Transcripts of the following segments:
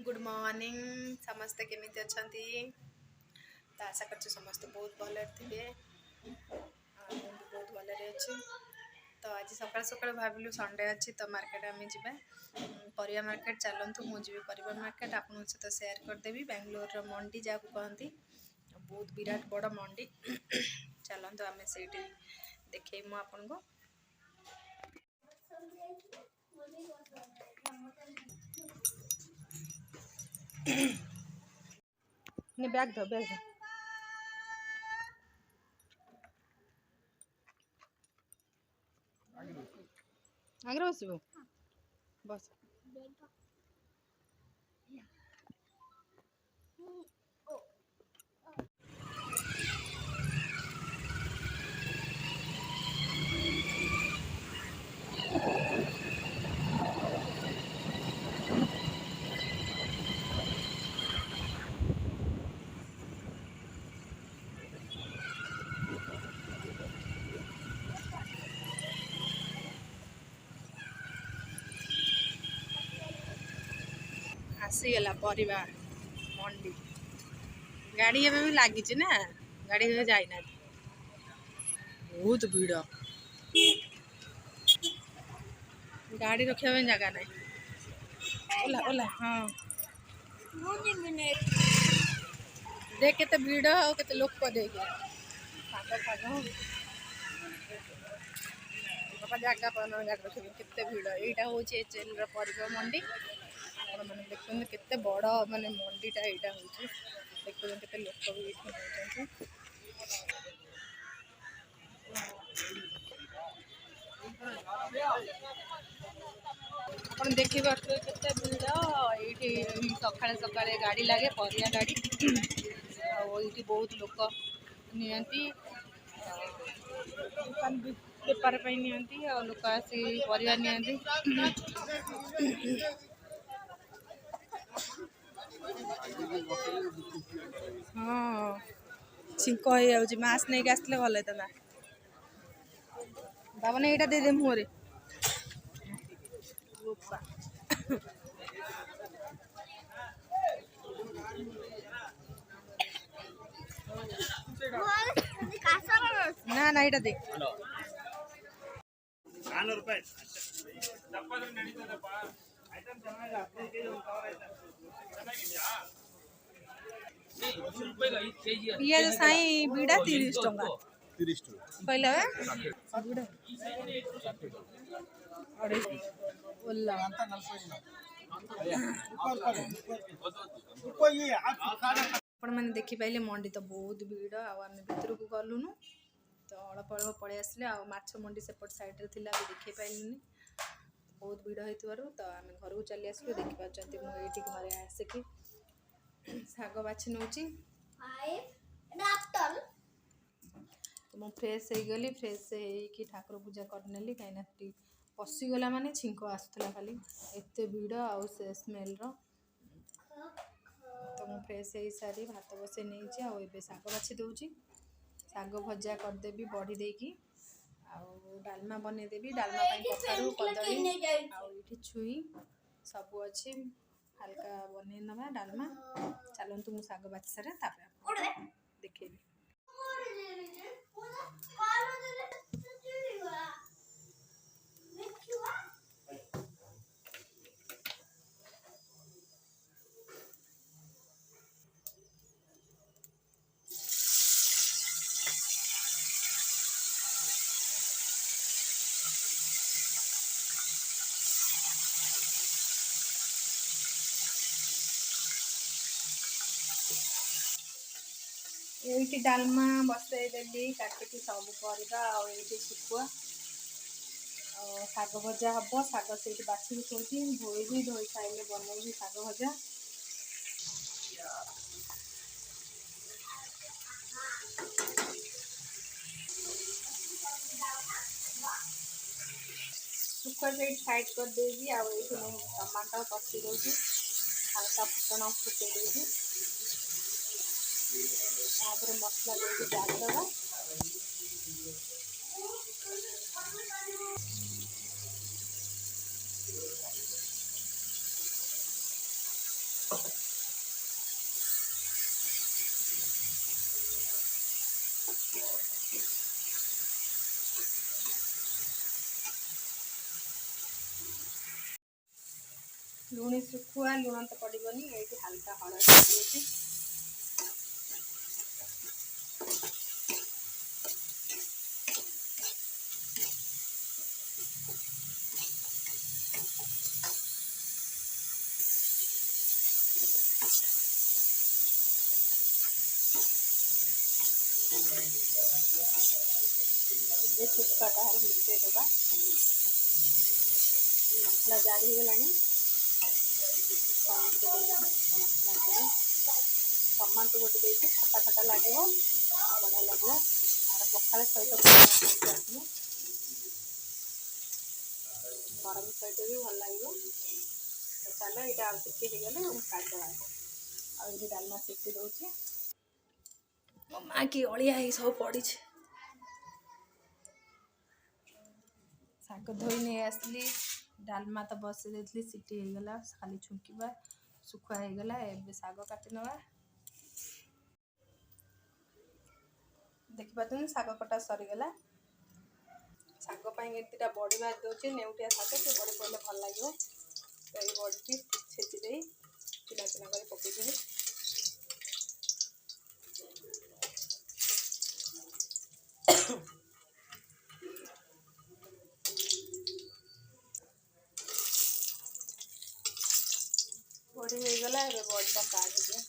good morning समस्ते केमिति अछंती तो आशा कर समस्त बहुत भले थे बहुत भले अच्छी तो आज सकाल सकाल भाविलु संडे अच्छी तो मार्केट आम जा परिया मार्केट चलतु मुझे परिया मार्केट आप सहित सेयार करदेवी बेंगलोर मंडी जहाँ कहती बहुत विराट बड़ मंडी चलतु आम से देखे आपन को बैग दो आगे बस बस आसीगला परिवा मंडी गाड़ी एवं भी लगी ना गाड़ी जाना बहुत भीड़ गाड़ी रखा जगह ना ओला ओला हाँ देख के भीड़ और के लोक देख जगह पर रखे के भीड़ यहाँ हूँ एचएल परिवा मंडी मैंने देखते केते बड़ माने मंडीटा यहाँ हूँ देखते के लोक भी आप देखी पारे के भीड़ ये सका सका गाड़ी लगे परिया गाड़ी ये बहुत लोक नि दुकान बेपार नि लोक आसी परिया नि हाँ छिंक हो जाऊँ मास्क नहीं आसले भल होता बाबा यहाँ दे दे मुहर ना ना यहाँ दे पियाज साई बीड़ा 30 टंका पहले मैंने देखी पाइले मंडी तो बहुत भीड़ आम भर को गलुनु तो अल्प अल्प पलि आसले आछ मंडी सेपट साइड थी देखी पाइलुनि बहुत भीड़ हो तो आम घर को चली आसलु देखी पार्टी मुझे घरे आसिकी शाग बाछि नौ तो मुझे फ्रेश हो गली फ्रेश हो ठाकुर पूजा करनेली कहीं पशिगला माने छिंक आसुला खाली एत भीड़ आउ से स्मेल रो तो मुझे फ्रेश हो सारी भात बसई नहीं आए शाग बाछि दूची शाग भजा करदेवी बड़ी देकी डालमा बनईदेवी डालमा कखारू कदली आठी छुई सब अच्छी हल्का बन नवा डालमा चलतु मुझे शाग बाछि सारे देखेबी ये डालमा बसईदेली काटिकी सब परिवा आठी शुखुआ शाग भजा हम शाग से बाछी थोड़ी धोईबी धोई सारे बनईबी शाग भजा शुखुआ से साइड कर देवी टमाटर कषी दूसरी हल्का फुटन फुटे देवी मसला देवी डालदे लुणी शुखुआ लुण तो पड़ोनी ये हल्का हलद पड़ी शुखाटा मिसई दबा मसला जारी होगा टमाटो गोटे देखिए खटा खटा लगे बढ़िया लगे आर पखाड़ सहित गरम सहित भी भल लगे तो चलो यहाँ आगे काटदे आगे डालमा सीटी दूसरी मो माँ की अलिया सब पड़ी शाग धोई नहीं आसली डालमा तो बस देती सीटी होगला खाली छुंकिबा सुखुआ होगला ए शाग काटी नवा देखिपा शाग कटा सरीगला शाग दुटा बड़ी भाज दूसरी नेउटिया शाग से बड़ी पड़े भल लगे तो ये बड़ी की छेची दे चुना चुना कर पकईदेवी बड़ी होगला बड़ीटा काट दिए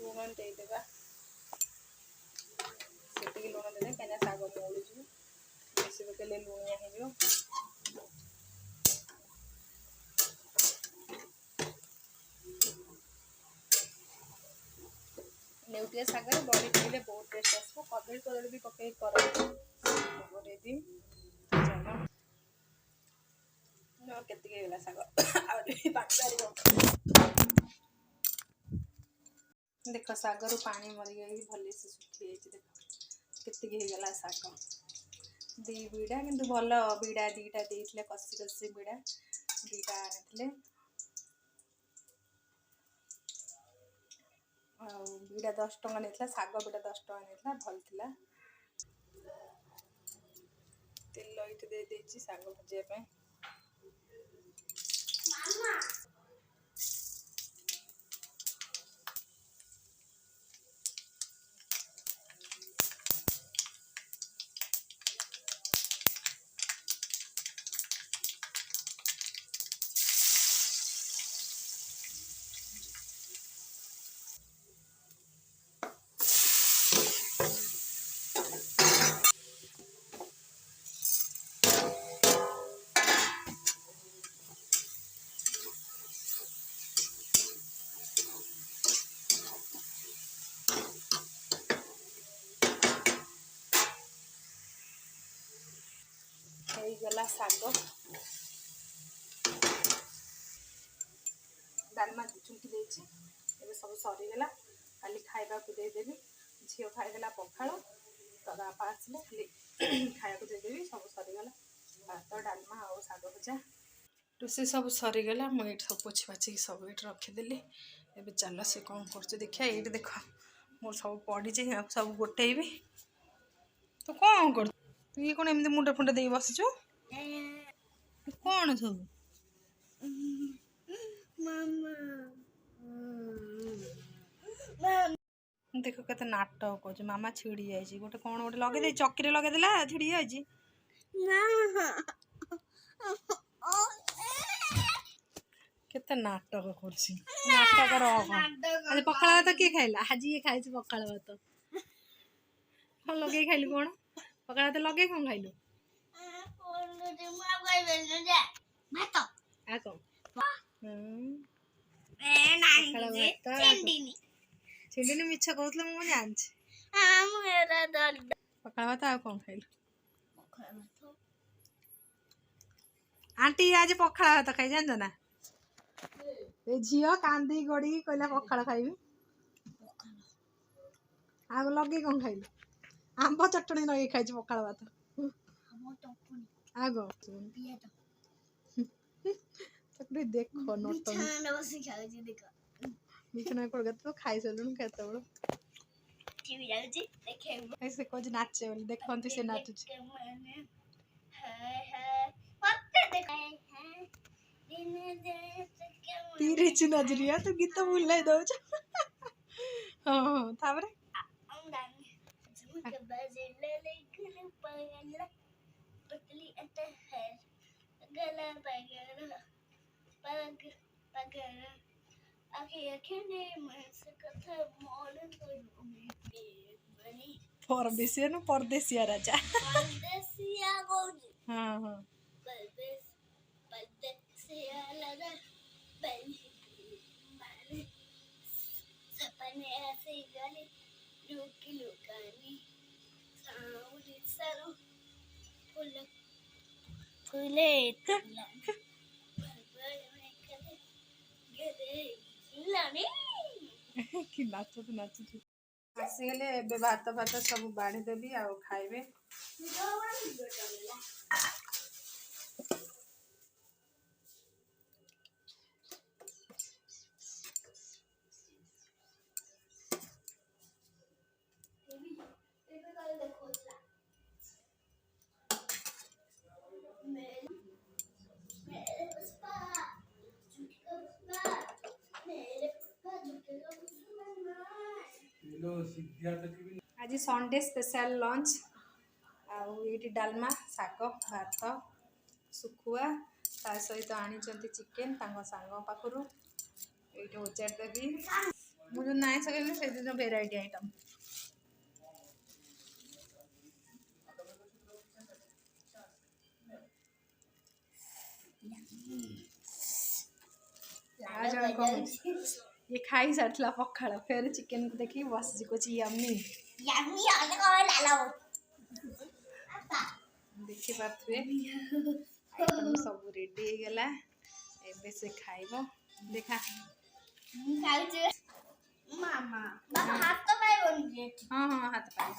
लुण देदेबा से लुण देदे कहीं शाग मौड़ी बेसी पकड़े लुणिया हो नेउटिया शाग बड़ी पकड़े बहुत टेस्ट आसो कदली कदली भी पकई करदी केतगला शाग देख शागर पानी मरी गई भले से सुखी देख केतगला शाग दी बीड़ा कि भल बीड़ा दीटा देते कषि कषि बीड़ा दीटा आनी बीड़ा 10 टंका नहीं शाग बीड़ा 10 टंका नहीं भल था तेल ये दे देछि शाग भजिया पे गला शाग डालमा चुंकी देछि एबे सब सरीगला खाली खाइबा को देदेवी झील खाईदेला पखाड़ तो बापा आसले खाली खाया देदेवी सब सरीगला भात डालमा और शाग भजा रोषे सब सरीगला मुझे सब पोछी पाछी सब ये रखीदेली एबे चल से कौन कर देखिए ये देख मोर सब पड़ी सब गोटेबी तो कौन कर तु ये कौन एमती मुंडा फुंडा दे बसचु कौन सब देख केते नाटक कर मामा छिड़ी जाइए गोटे कौन गोटे लगे चक्की लगेदेला छिड़ी जाइए केते नाटक करसी नाटक आज पखाला भात किए खाइला आज ये खाई पखाला भात कौन लगे खाइली कौन पकड़ा भात लगे कौन खाइलु आ कौन छिंडिनी मिछ कहउतले मु जानछि पकड़ा भात आ कौन खाइलु आंटी आज पखाड़ा भात खाई जान ना ए झियो कांदी गड़ी कहला पखाड़ा खाइबी आग लगे कौन खाइलु आंब चटणी लगे खाइछि पखाड़ा भात आगो चटणी देखो नोट बिछना कर गतो खाई सलुन केते बड़ टीवी जाउची देखेबो ऐसे कुछ नाचे बोल देखंती से नाचुची तीरे ची नजरिया तो गीत बोलाई दउछ हां हां ताबरे पतली अत है गला पगड़ा पग पगड़ा आखे अखने मस कथा मोल बनी परदेसिया राजा परदेसिया गोजी हां हां परदेसिया लगा बनी मारे सपने ऐसे गले रुकी लुकानी साउली सरो फूले कि नाचो तो नाचो आसीगले एबे भात भात सब बाढ़ी देबी आ खाइबे आज संडे स्पेशल लंच आउ ये डालमा शाग भात सुखुआ ता सहित आनी चिकेन सांग पाखु ये उचार देवी मुझे ना सकते से भेराइटी आइटम ये खाई सारला पखाड़ फिर चिकेन को देखी बस कुछ यम्मी देखी पारे आइटम सब रेडी हो गला एबे से खाइबो देखा मामा बाबा हाथ तो पाए बन हां हां हाथ पाए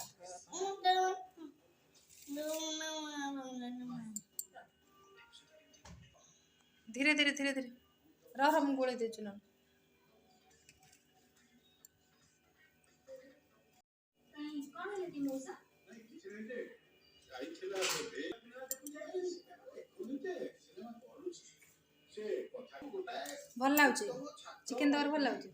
धीरे धीरे धीरे धीरे रह हम गोले दे चुना भल लाଗୁଛି ଚିକେନ ତର ଭଲ ଲାଗୁଛି